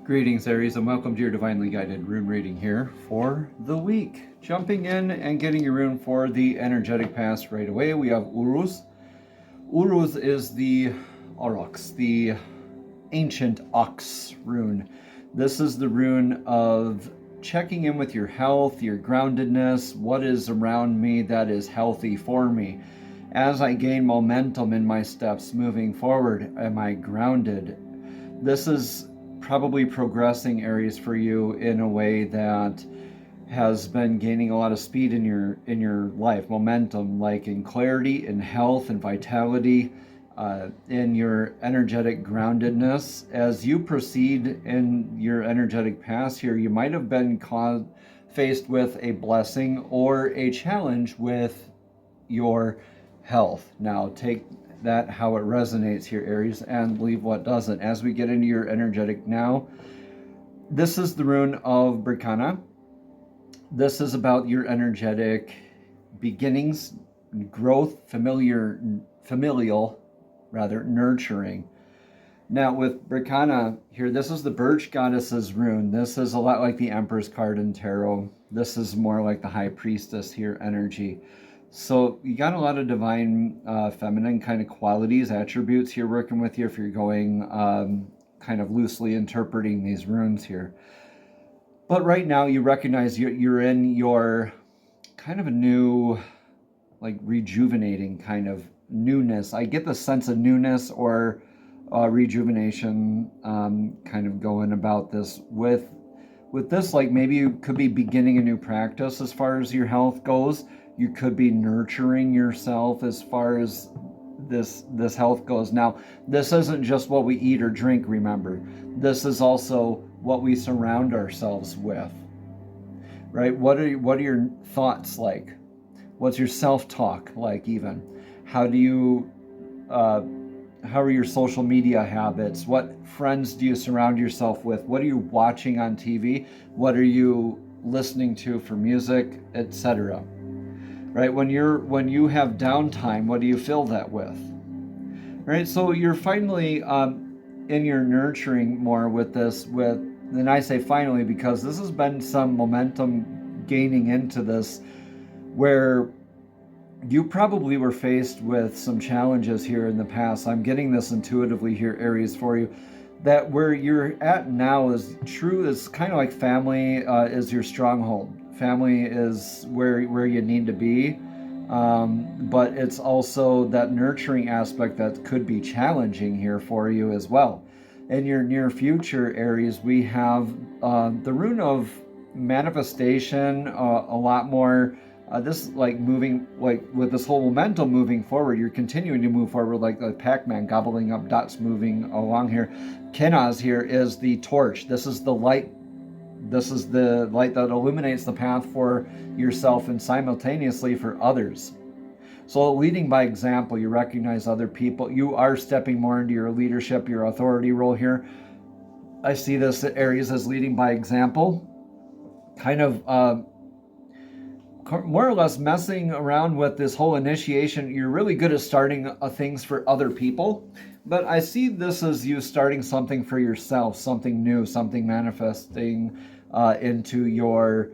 Greetings, Aries, and welcome to your divinely guided rune reading here for the week. Jumping in and getting your rune for the energetic pass right away, we have Uruz. Uruz is the aurochs, the ancient ox rune. This is the rune of checking in with your health, your groundedness, what is around me that is healthy for me. As I gain momentum in my steps moving forward, am I grounded? This is probably progressing, Aries, for you in a way that has been gaining a lot of speed in your life, momentum, like in clarity, in health and vitality, in your energetic groundedness. As you proceed in your energetic path here, you might have been faced with a blessing or a challenge with your health. Now take that how it resonates here, Aries, and leave what doesn't. As we get into your energetic now, this is the rune of Berkana. This is about your energetic beginnings, growth, familial, nurturing. Now with Berkana here, this is the birch goddess's rune. This is a lot like the Empress card in tarot. This is more like the high priestess here energy. So you got a lot of divine feminine kind of qualities, attributes here working with you if you're going kind of loosely interpreting these runes here. But right now you recognize you're in your kind of a new, like rejuvenating kind of newness. I get the sense of newness or rejuvenation kind of going about this with this, like maybe you could be beginning a new practice as far as your health goes. You could be nurturing yourself as far as this health goes. Now, this isn't just what we eat or drink, remember. This is also what we surround ourselves with, right? What are your thoughts like? What's your self-talk like even? How are your social media habits? What friends do you surround yourself with? What are you watching on TV? What are you listening to for music, etc.? Right? When you have downtime, what do you fill that with? Right? So you're finally in your nurturing more with this, and I say finally because this has been some momentum gaining into this, where you probably were faced with some challenges here in the past. I'm getting this intuitively here, Aries, for you, that where you're at now is true. It's kind of like family is your stronghold. Family is where you need to be, but it's also that nurturing aspect that could be challenging here for you as well. In your near future, Aries, we have the rune of manifestation, a lot more. This like moving, like with this whole momentum moving forward, you're continuing to move forward like Pac-Man, gobbling up dots moving along here. Kenaz here is the torch. This is the light. This is the light that illuminates the path for yourself and simultaneously for others. So leading by example, you recognize other people. You are stepping more into your leadership, your authority role here. I see this Aries as leading by example, kind of more or less messing around with this whole initiation. You're really good at starting things for other people, but I see this as you starting something for yourself, something new, something manifesting into your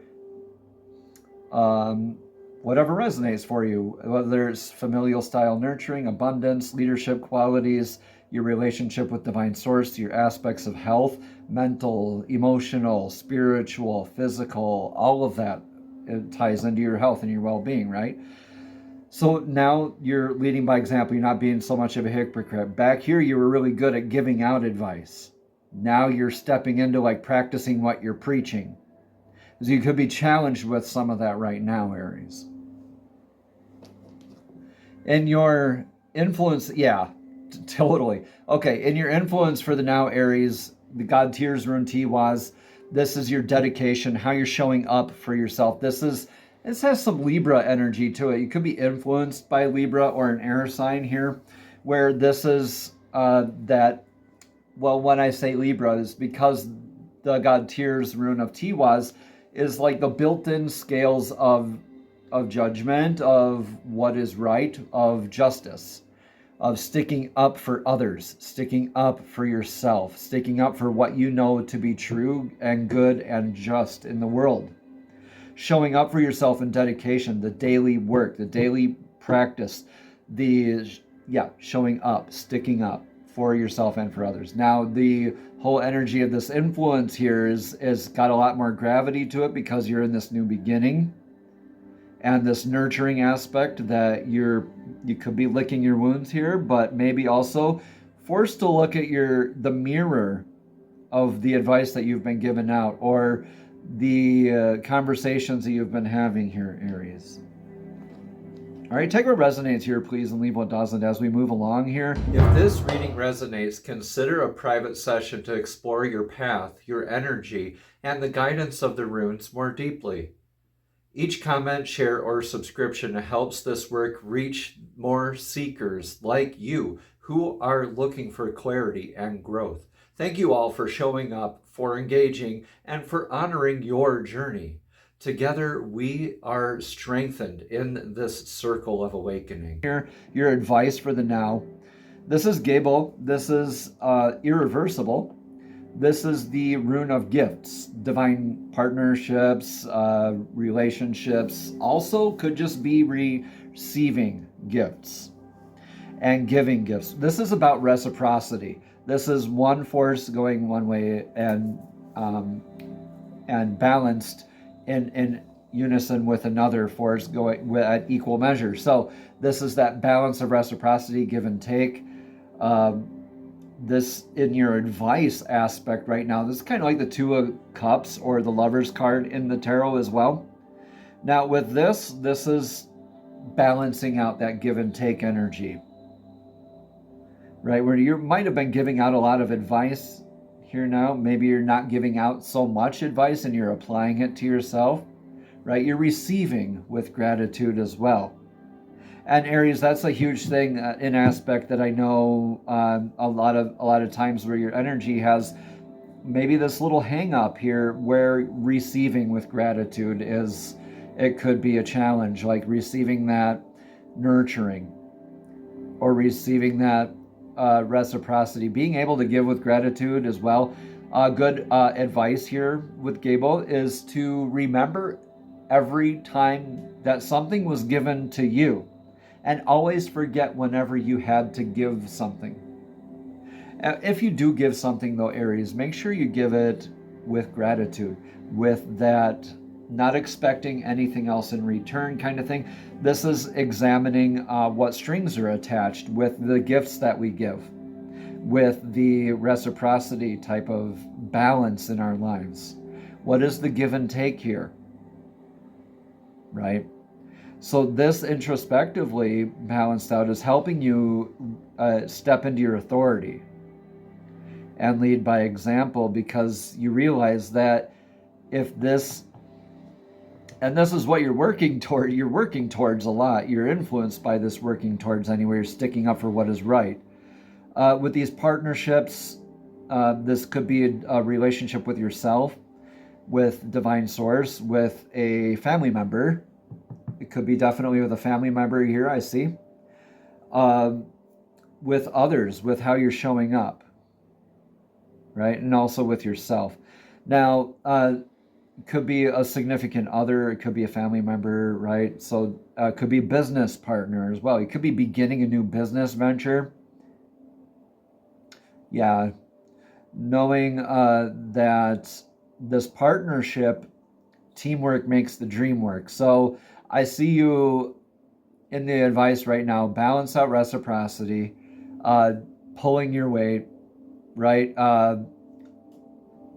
whatever resonates for you, whether it's familial style nurturing, abundance, leadership qualities, your relationship with divine source, your aspects of health, mental, emotional, spiritual, physical, all of that. It ties into your health and your well-being, right? So now you're leading by example. You're not being so much of a hypocrite. Back here, you were really good at giving out advice. Now you're stepping into like practicing what you're preaching. So you could be challenged with some of that right now, Aries. In your influence, yeah, totally. Okay, in your influence for the now, Aries, the God Tears rune Tiwaz, this is your dedication, how you're showing up for yourself. This has some Libra energy to it. You could be influenced by Libra or an air sign here, where this is that, well, when I say Libra, is because the God Tears rune of Tiwaz is like the built-in scales of judgment, of what is right, of justice. of sticking up for others, sticking up for yourself, sticking up for what you know to be true and good and just in the world. Showing up for yourself in dedication, the daily work, the daily practice, showing up, sticking up for yourself and for others. Now, the whole energy of this influence here is got a lot more gravity to it because you're in this new beginning and this nurturing aspect that you could be licking your wounds here, but maybe also forced to look at the mirror of the advice that you've been given out or the conversations that you've been having here, Aries. All right, take what resonates here, please, and leave what doesn't as we move along here. If this reading resonates, consider a private session to explore your path, your energy, and the guidance of the runes more deeply. Each comment, share, or subscription helps this work reach more seekers like you who are looking for clarity and growth. Thank you all for showing up, for engaging, and for honoring your journey. Together, we are strengthened in this circle of awakening. Here, your advice for the now. This is Gable. This is irreversible. This is the rune of gifts, divine partnerships, relationships. Also could just be receiving gifts and giving gifts. This is about reciprocity. This is one force going one way and balanced in unison with another force going at equal measure. So this is that balance of reciprocity, give and take. This in your advice aspect right now, this is kind of like the Two of Cups or the Lover's card in the tarot as well. Now with this is balancing out that give and take energy, right? Where you might have been giving out a lot of advice here now. Maybe you're not giving out so much advice and you're applying it to yourself, right? You're receiving with gratitude as well. And Aries, that's a huge thing, an aspect that I know a lot of times where your energy has maybe this little hang up here where receiving with gratitude it could be a challenge, like receiving that nurturing or receiving that reciprocity, being able to give with gratitude as well. Good advice here with Gable is to remember every time that something was given to you, and always forget whenever you had to give something. If you do give something though, Aries, make sure you give it with gratitude, with that not expecting anything else in return kind of thing. This is examining what strings are attached with the gifts that we give, with the reciprocity type of balance in our lives. What is the give and take here, right? So this introspectively balanced out is helping you step into your authority and lead by example, because you realize that if this, and this is what you're working towards a lot, you're influenced by this working towards anyway, you're sticking up for what is right. With these partnerships, this could be a relationship with yourself, with divine source, with a family member. It could be definitely with a family member here, I see. With others, with how you're showing up, right? And also with yourself. Now, it could be a significant other, it could be a family member, right? So it could be a business partner as well. You could be beginning a new business venture. Yeah, knowing that this partnership, teamwork makes the dream work. So I see you in the advice right now, balance out reciprocity, pulling your weight, right?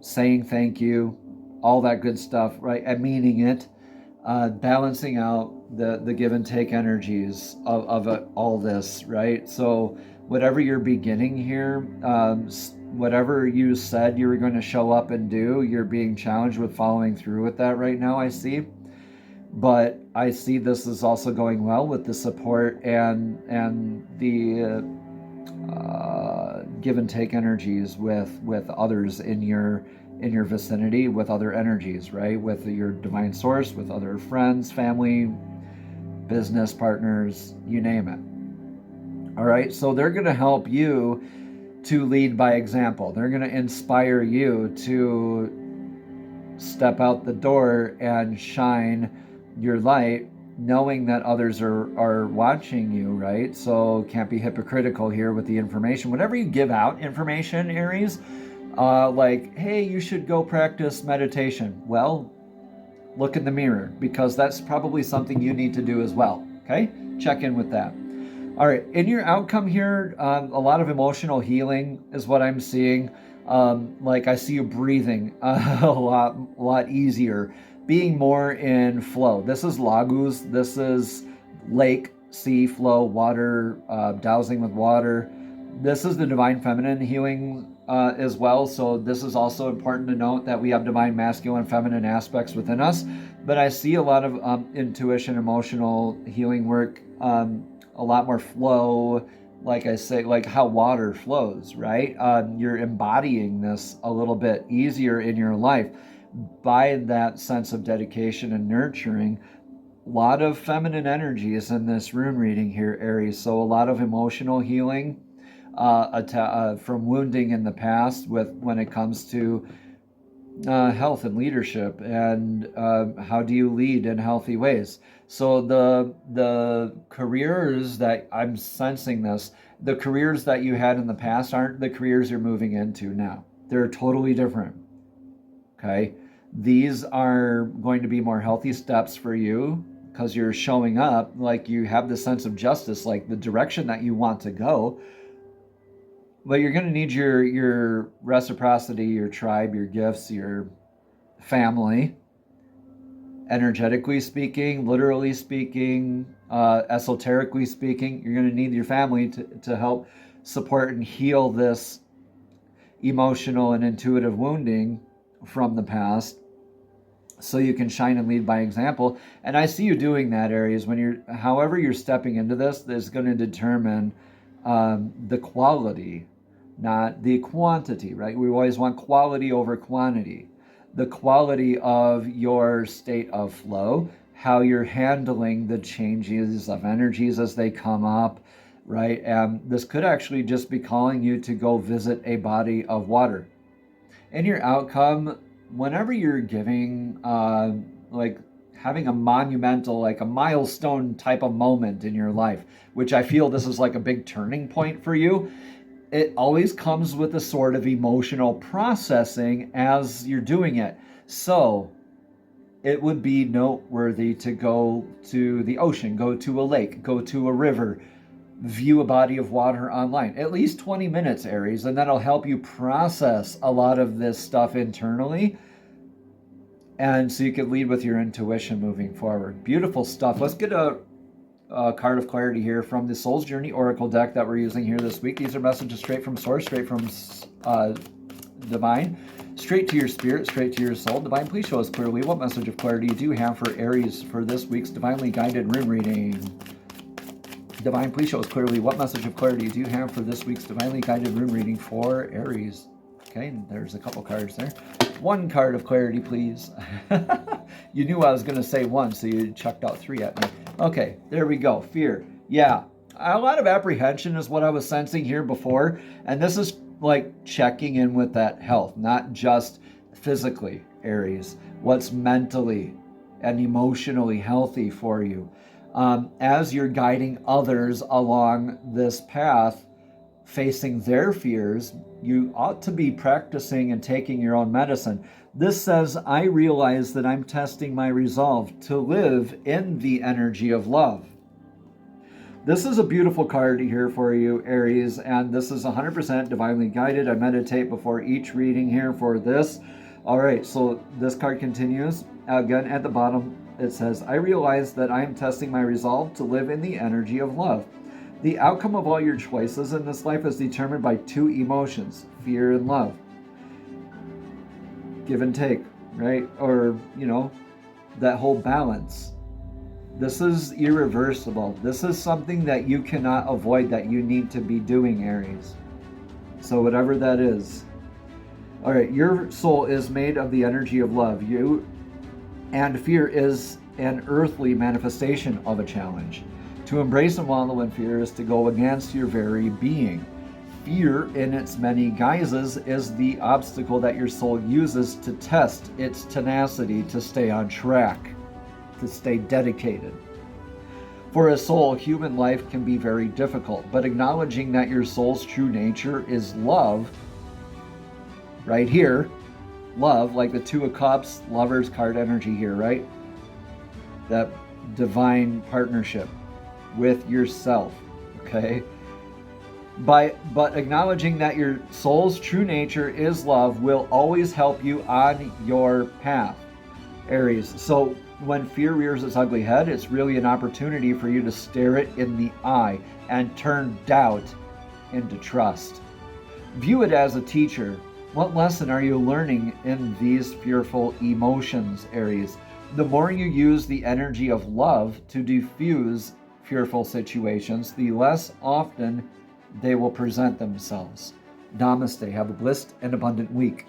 Saying thank you, all that good stuff, right? And meaning it, balancing out the give and take energies of all this, right? So whatever you're beginning here, whatever you said you were going to show up and do, you're being challenged with following through with that right now, I see. But I see this is also going well with the support and the give and take energies with others in your vicinity, with other energies, right? With your divine source, with other friends, family, business partners, you name it. All right, so they're going to help you to lead by example. They're going to inspire you to step out the door and shine your light, knowing that others are watching you, right? So can't be hypocritical here with the information. Whenever you give out information, Aries, like, hey, you should go practice meditation. Well, look in the mirror, because that's probably something you need to do as well, okay? Check in with that. All right, in your outcome here, a lot of emotional healing is what I'm seeing. Like I see you breathing a lot easier, being more in flow. This is Lagos. This is lake, sea, flow, water, dowsing with water. This is the divine feminine healing as well. So this is also important to note that we have divine masculine and feminine aspects within us. But I see a lot of intuition, emotional healing work, a lot more flow, like I say, like how water flows, right? You're embodying this a little bit easier in your life by that sense of dedication and nurturing. A lot of feminine energy is in this rune reading here, Aries. So a lot of emotional healing from wounding in the past when it comes to health and leadership, and how do you lead in healthy ways. So the careers that I'm sensing this, the careers that you had in the past aren't the careers you're moving into now. They're totally different. Okay, these are going to be more healthy steps for you because you're showing up like you have the sense of justice, like the direction that you want to go. But you're going to need your reciprocity, your tribe, your gifts, your family, energetically speaking, literally speaking, esoterically speaking. You're going to need your family to help support and heal this emotional and intuitive wounding from the past, so you can shine and lead by example. And I see you doing that, Aries. However you're stepping into this is going to determine the quality, not the quantity, right? We always want quality over quantity. The quality of your state of flow, how you're handling the changes of energies as they come up, right? This could actually just be calling you to go visit a body of water. In your outcome, whenever you're giving, like having a monumental, like a milestone type of moment in your life, which I feel this is like a big turning point for you, it always comes with a sort of emotional processing as you're doing it. So it would be noteworthy to go to the ocean, go to a lake, go to a river, view a body of water online. At least 20 minutes, Aries, and that'll help you process a lot of this stuff internally. And so you can lead with your intuition moving forward. Beautiful stuff. Let's get a card of clarity here from the Soul's Journey Oracle deck that we're using here this week. These are messages straight from Source, straight from Divine, straight to your spirit, straight to your soul. Divine, please show us clearly what message of clarity you do have for Aries for this week's Divinely Guided Rune reading. Divine, please show us clearly what message of clarity you do have for this week's Divinely Guided Rune reading for Aries. Okay, there's a couple cards there. One card of clarity, please. You knew I was going to say one, so you chucked out three at me. Okay, there we go. Fear. Yeah, a lot of apprehension is what I was sensing here before. And this is like checking in with that health, not just physically, Aries. What's mentally and emotionally healthy for you. As you're guiding others along this path, facing their fears, you ought to be practicing and taking your own medicine. This says, I realize that I'm testing my resolve to live in the energy of love. This is a beautiful card here for you, Aries, and this is 100% divinely guided. I meditate before each reading here for this. All right, so this card continues. Again, at the bottom, it says, I realize that I am testing my resolve to live in the energy of love. The outcome of all your choices in this life is determined by two emotions, fear and love. Give and take, right? Or, that whole balance. This is irreversible. This is something that you cannot avoid, that you need to be doing, Aries. So whatever that is. All right, your soul is made of the energy of love. And fear is an earthly manifestation of a challenge. To embrace and wallow in fear is to go against your very being. Fear, in its many guises, is the obstacle that your soul uses to test its tenacity to stay on track, to stay dedicated. For a soul, human life can be very difficult, but acknowledging that your soul's true nature is love, right here, love, like the Two of Cups, Lovers card energy here, right? That divine partnership with yourself, okay? But acknowledging that your soul's true nature is love will always help you on your path, Aries. So when fear rears its ugly head, it's really an opportunity for you to stare it in the eye and turn doubt into trust. View it as a teacher. What lesson are you learning in these fearful emotions, Aries? The more you use the energy of love to diffuse fearful situations, the less often they will present themselves. Namaste. Have a blessed and abundant week.